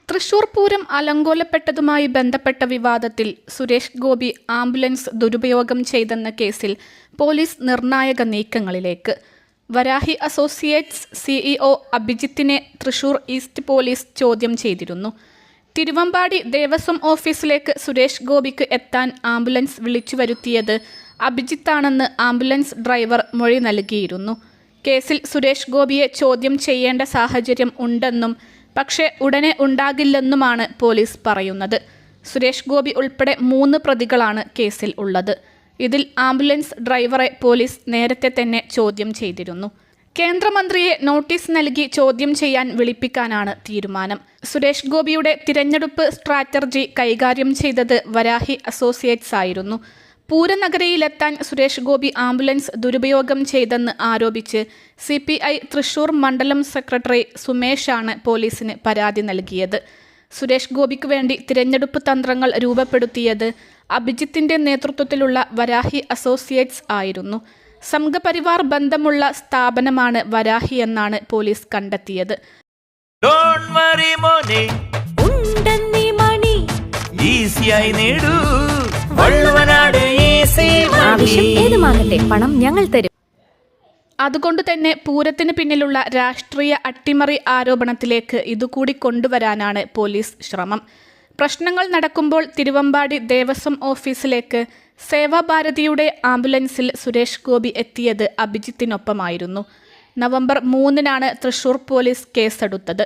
തൃശൂർ പൂരം അലങ്കോലപ്പെട്ടതുമായി ബന്ധപ്പെട്ട വിവാദത്തിൽ സുരേഷ് ഗോപി ആംബുലൻസ് ദുരുപയോഗം ചെയ്തെന്ന കേസിൽ പോലീസ് നിർണായക നീക്കങ്ങളിലേക്ക്. വരാഹി അസോസിയേറ്റ്സ് സിഇഒ അഭിജിത്തിനെ തൃശൂർ ഈസ്റ്റ് പോലീസ് ചോദ്യം ചെയ്തിരുന്നു. തിരുവമ്പാടി ദേവസ്വം ഓഫീസിലേക്ക് സുരേഷ് ഗോപിക്ക് എത്താൻ ആംബുലൻസ് വിളിച്ചു വരുത്തിയത് അഭിജിത്താണെന്ന് ആംബുലൻസ് ഡ്രൈവർ മൊഴി നൽകിയിരുന്നു. കേസിൽ സുരേഷ് ഗോപിയെ ചോദ്യം ചെയ്യേണ്ട സാഹചര്യം ഉണ്ടെന്നും പക്ഷേ ഉടനെ ഉണ്ടാകില്ലെന്നുമാണ് പോലീസ് പറയുന്നത്. സുരേഷ് ഗോപി ഉൾപ്പെടെ 3 പ്രതികളാണ് കേസിൽ ഉള്ളത്. ഇതിൽ ആംബുലൻസ് ഡ്രൈവറെ പോലീസ് നേരത്തെ തന്നെ ചോദ്യം ചെയ്തിരുന്നു. കേന്ദ്രമന്ത്രിയെ നോട്ടീസ് നൽകി ചോദ്യം ചെയ്യാൻ വിളിപ്പിക്കാനാണ് തീരുമാനം. സുരേഷ് ഗോപിയുടെ തിരഞ്ഞെടുപ്പ് സ്ട്രാറ്റജി കൈകാര്യം ചെയ്തത് വരാഹി അസോസിയേറ്റ്സ് ആയിരുന്നു. പൂരനഗരിയിലെത്താൻ സുരേഷ് ഗോപി ആംബുലൻസ് ദുരുപയോഗം ചെയ്തെന്ന് ആരോപിച്ച് CPI തൃശൂർ മണ്ഡലം സെക്രട്ടറി സുമേഷാണ് പോലീസിന് പരാതി നൽകിയത്. സുരേഷ് ഗോപിക്ക് വേണ്ടി തിരഞ്ഞെടുപ്പ് തന്ത്രങ്ങൾ രൂപപ്പെടുത്തിയത് അഭിജിത്തിന്റെ നേതൃത്വത്തിലുള്ള വരാഹി അസോസിയേറ്റ്സ് ആയിരുന്നു. സംഘപരിവാർ ബന്ധമുള്ള സ്ഥാപനമാണ് വരാഹി എന്നാണ് പോലീസ് കണ്ടെത്തിയത്. പണം ഞങ്ങൾ തരും. അതുകൊണ്ട് തന്നെ പൂരത്തിന് പിന്നിലുള്ള രാഷ്ട്രീയ അട്ടിമറി ആരോപണത്തിലേക്ക് ഇതുകൂടി കൊണ്ടുവരാനാണ് പോലീസ് ശ്രമം. പ്രശ്നങ്ങൾ നടക്കുമ്പോൾ തിരുവമ്പാടി ദേവസ്വം ഓഫീസിലേക്ക് സേവാഭാരതിയുടെ ആംബുലൻസിൽ സുരേഷ് ഗോപി എത്തിയത് അഭിജിത്തിനൊപ്പമായിരുന്നു. നവംബർ 3-നാണ് തൃശൂർ പോലീസ് കേസെടുത്തത്.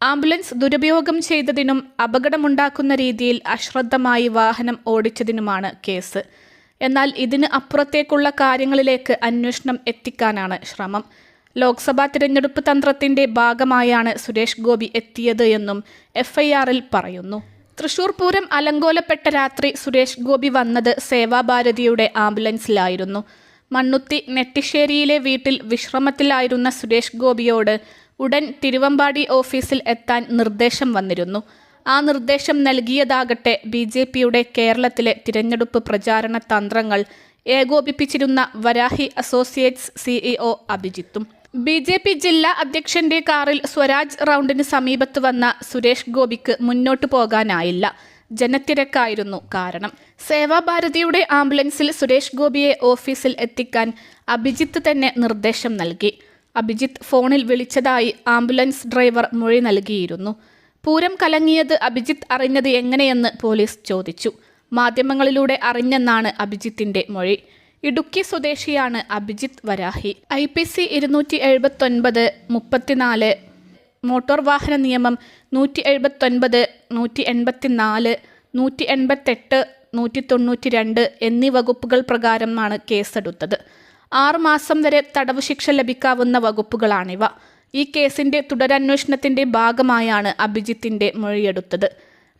ആംബുലൻസ് ദുരുപയോഗം ചെയ്തതിനും അപകടമുണ്ടാക്കുന്ന രീതിയിൽ അശ്രദ്ധമായി വാഹനം ഓടിച്ചതിനുമാണ് കേസ്. എന്നാൽ ഇതിന് അപ്പുറത്തേക്കുള്ള കാര്യങ്ങളിലേക്ക് അന്വേഷണം എത്തിക്കാനാണ് ശ്രമം. ലോക്സഭാ തിരഞ്ഞെടുപ്പ് തന്ത്രത്തിന്റെ ഭാഗമായാണ് സുരേഷ് ഗോപി എത്തിയത് എന്നും FIR-ൽ പറയുന്നു. തൃശൂർ പൂരം അലങ്കോലപ്പെട്ട രാത്രി സുരേഷ് ഗോപി വന്നത് സേവാഭാരതിയുടെ ആംബുലൻസിലായിരുന്നു. മണ്ണുത്തി നെട്ടിശ്ശേരിയിലെ വീട്ടിൽ വിശ്രമത്തിലായിരുന്ന സുരേഷ് ഗോപിയോട് ഉടൻ തിരുവമ്പാടി ഓഫീസിൽ എത്താൻ നിർദ്ദേശം വന്നിരുന്നു. ആ നിർദ്ദേശം നൽകിയതാകട്ടെ BJPയുടെ കേരളത്തിലെ തിരഞ്ഞെടുപ്പ് പ്രചാരണ തന്ത്രങ്ങൾ ഏകോപിപ്പിച്ചിരുന്ന വരാഹി അസോസിയേറ്റ്സ് CEO അഭിജിത്തും. BJP ജില്ലാ അധ്യക്ഷന്റെ കാറിൽ സ്വരാജ് റൗണ്ടിന് സമീപത്ത് വന്ന സുരേഷ് ഗോപിക്ക് മുന്നോട്ടു പോകാനായില്ല. ജനത്തിരക്കായിരുന്നു കാരണം. സേവാഭാരതിയുടെ ആംബുലൻസിൽ സുരേഷ് ഗോപിയെ ഓഫീസിൽ എത്തിക്കാൻ അഭിജിത്ത് തന്നെ നിർദ്ദേശം നൽകി. അഭിജിത്ത് ഫോണിൽ വിളിച്ചതായി ആംബുലൻസ് ഡ്രൈവർ മൊഴി നൽകിയിരുന്നു. പൂരം കലങ്ങിയത് അഭിജിത്ത് അറിഞ്ഞത് എങ്ങനെയെന്ന് പോലീസ് ചോദിച്ചു. മാധ്യമങ്ങളിലൂടെ അറിഞ്ഞെന്നാണ് അഭിജിത്തിന്റെ മൊഴി. ഇടുക്കി സ്വദേശിയാണ് അഭിജിത്ത് വരാഹി. IPC 279, 34, മോട്ടോർ വാഹന നിയമം 179, 184, 188, 192 എന്നീ വകുപ്പുകൾ പ്രകാരമാണ് കേസെടുത്തത്. 6 മാസം വരെ തടവ് ശിക്ഷ ലഭിക്കാവുന്ന വകുപ്പുകളാണിവ. ഈ കേസിന്റെ തുടരന്വേഷണത്തിന്റെ ഭാഗമായാണ് അഭിജിത്തിന്റെ മൊഴിയെടുത്തത്.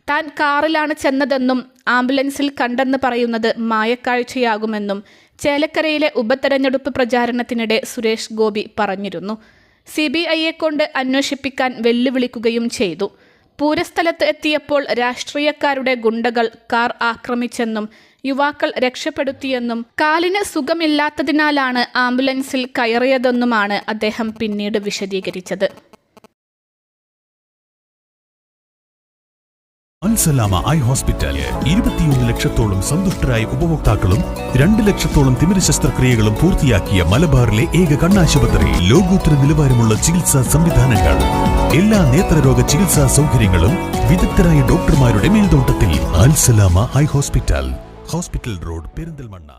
താൻ കാറിലാണ് ചെന്നതെന്നും ആംബുലൻസിൽ കണ്ടെന്ന് പറയുന്നത് മായക്കാഴ്ചയാകുമെന്നും ചേലക്കരയിലെ ഉപതെരഞ്ഞെടുപ്പ് പ്രചാരണത്തിനിടെ സുരേഷ് ഗോപി പറഞ്ഞിരുന്നു. CBIയെ കൊണ്ട് അന്വേഷിപ്പിക്കാൻ വെല്ലുവിളിക്കുകയും ചെയ്തു. പൂരസ്ഥലത്ത് എത്തിയപ്പോൾ രാഷ്ട്രീയക്കാരുടെ ഗുണ്ടകൾ കാർ ആക്രമിച്ചെന്നും യുവാക്കൾ രക്ഷപ്പെടുത്തിയെന്നും കാലിന് സുഖമില്ലാത്തതിനാലാണ് ആംബുലൻസിൽ കയറിയതെന്നുമാണ് അദ്ദേഹം പിന്നീട് വിശദീകരിച്ചത്. അൽസലാമ ഐ ഹോസ്പിറ്റൽ 21 ലക്ഷത്തോളം സന്തുഷ്ടരായ ഉപഭോക്താക്കളും 2 ലക്ഷത്തോളം തിമിര ശസ്ത്രക്രിയകളും പൂർത്തിയാക്കിയ മലബാറിലെ ഏക കണ്ണാശുപത്രി. ലോകോത്തര നിലവാരമുള്ള ചികിത്സാ സംവിധാനങ്ങൾ, എല്ലാ നേത്രരോഗ ചികിത്സാ സൗകര്യങ്ങളും വിദഗ്ധരായ ഡോക്ടർമാരുടെ മേൽനോട്ടത്തിൽ. Al Salama eye hospital, hospital road, Perinthalmanna.